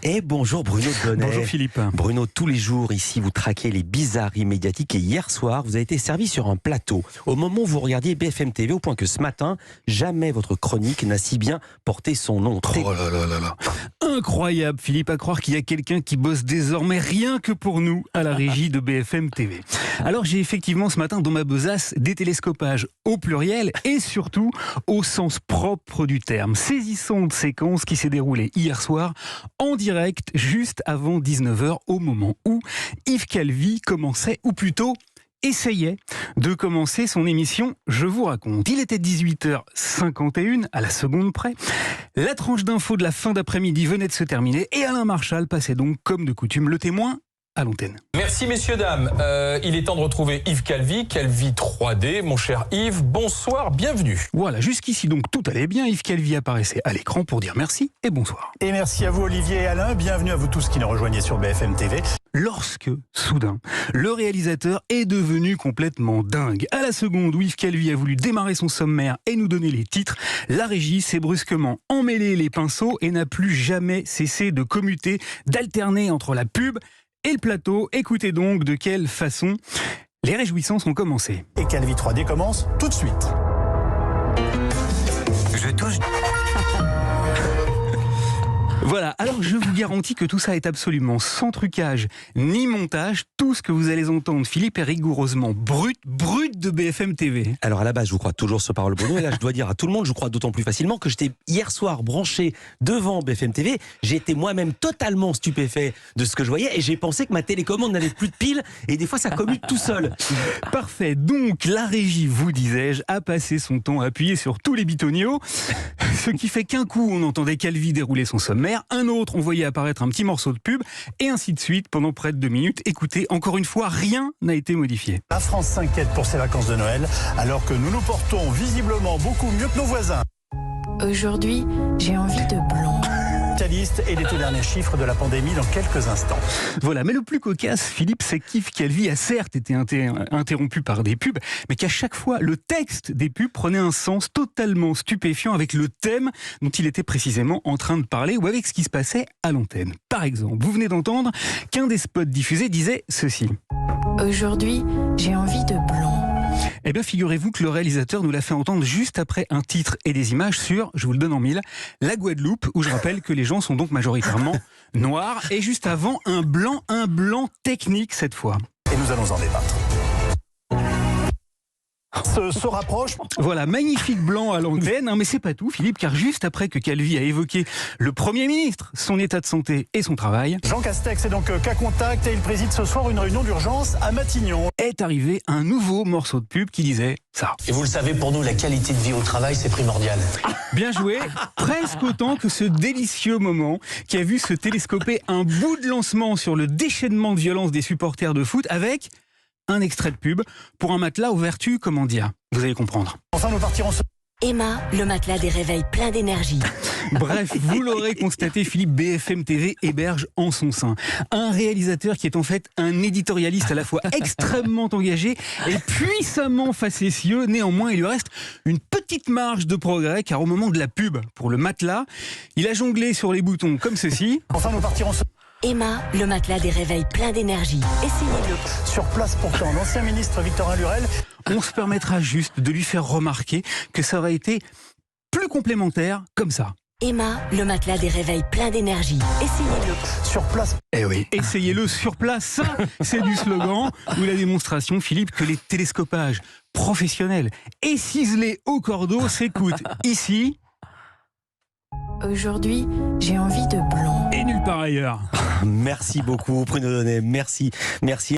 Et bonjour Bruno Donnet. Bonjour Philippe. Bruno, tous les jours ici vous traquez les bizarreries médiatiques et hier soir vous avez été servi sur un plateau au moment où vous regardiez BFM TV, au point que ce matin jamais votre chronique n'a si bien porté son nom. Oh là là là là. Incroyable Philippe, à croire qu'il y a quelqu'un qui bosse désormais rien que pour nous à la régie de BFM TV. Alors j'ai effectivement ce matin dans ma besace des télescopages au pluriel et surtout au sens propre du terme. Saisissante séquence qui s'est déroulée hier soir en direct juste avant 19h au moment où Yves Calvi commençait, ou plutôt essayait de commencer son émission Je vous raconte. Il était 18h51 à la seconde près. La tranche d'infos de la fin d'après-midi venait de se terminer et Alain Marchal passait donc comme de coutume le témoin à l'antenne. Merci messieurs, dames. Il est temps de retrouver Yves Calvi, Calvi 3D. Mon cher Yves, bonsoir, bienvenue. Voilà, jusqu'ici donc tout allait bien. Yves Calvi apparaissait à l'écran pour dire merci et bonsoir. Et merci à vous Olivier et Alain, bienvenue à vous tous qui nous rejoignez sur BFM TV. Lorsque, soudain, le réalisateur est devenu complètement dingue. À la seconde où Yves Calvi a voulu démarrer son sommaire et nous donner les titres, la régie s'est brusquement emmêlée les pinceaux et n'a plus jamais cessé de commuter, d'alterner entre la pub et le plateau. Écoutez donc de quelle façon les réjouissances ont commencé. Et Calvi 3D commence tout de suite. Je touche. Voilà, alors je vous garantis que tout ça est absolument sans trucage ni montage. Tout ce que vous allez entendre, Philippe, est rigoureusement brut de BFM TV. Alors à la base je vous crois toujours ce parole Bruno, et là je dois dire à tout le monde, je crois d'autant plus facilement que j'étais hier soir branché devant BFM TV. J'ai été moi-même totalement stupéfait de ce que je voyais et j'ai pensé que ma télécommande n'avait plus de piles et des fois ça commute tout seul. Parfait, donc la régie, vous disais-je, a passé son temps à appuyer sur tous les bitonnios, ce qui fait qu'un coup on entendait Calvi dérouler son sommaire, un autre on voyait apparaître un petit morceau de pub et ainsi de suite pendant près de 2 minutes. Écoutez, encore une fois, rien n'a été modifié. La France s'inquiète pour ses vacances de Noël, alors que nous nous portons visiblement beaucoup mieux que nos voisins. Aujourd'hui, j'ai envie de blanc. Spécialiste et les tout derniers chiffres de la pandémie dans quelques instants. Voilà, mais le plus cocasse, Philippe, c'est qu'Yves Calvi a certes été interrompu par des pubs, mais qu'à chaque fois, le texte des pubs prenait un sens totalement stupéfiant avec le thème dont il était précisément en train de parler ou avec ce qui se passait à l'antenne. Par exemple, vous venez d'entendre qu'un des spots diffusés disait ceci. Aujourd'hui, j'ai envie de blanc. Eh bien, figurez-vous que le réalisateur nous l'a fait entendre juste après un titre et des images sur, je vous le donne en mille, la Guadeloupe, où je rappelle que les gens sont donc majoritairement noirs, et juste avant, un blanc technique cette fois. Et nous allons en débattre. Se rapproche. Voilà, magnifique blanc à l'antenne, mais c'est pas tout Philippe, car juste après que Calvi a évoqué le Premier ministre, son état de santé et son travail, Jean Castex est donc cas contact et il préside ce soir une réunion d'urgence à Matignon. est arrivé un nouveau morceau de pub qui disait ça. Et vous le savez, pour nous, la qualité de vie au travail, c'est primordial. Bien joué, presque autant que ce délicieux moment qui a vu se télescoper un bout de lancement sur le déchaînement de violence des supporters de foot avec un extrait de pub pour un matelas aux vertus, comment dire, vous allez comprendre. Enfin, nous partirons Emma, le matelas des réveils plein d'énergie. Bref, vous l'aurez constaté, Philippe, BFM TV héberge en son sein un réalisateur qui est en fait un éditorialiste à la fois extrêmement engagé et puissamment facétieux. Néanmoins, il lui reste une petite marge de progrès, car au moment de la pub pour le matelas, il a jonglé sur les boutons comme ceci. Enfin, nous partirons Emma, le matelas des réveils plein d'énergie. Essayez-le. sur place pourtant. L'ancien ministre Victorin Lurel. On se permettra juste de lui faire remarquer que ça aurait été plus complémentaire comme ça. Emma, le matelas des réveils plein d'énergie. Essayez-le. Sur place. Eh oui, essayez-le sur place, ça, c'est du slogan ou la démonstration, Philippe, que les télescopages professionnels et ciselés au cordeau s'écoutent ici Aujourd'hui, j'ai envie de blanc. et nulle part ailleurs. Merci beaucoup Bruno Donnet, merci.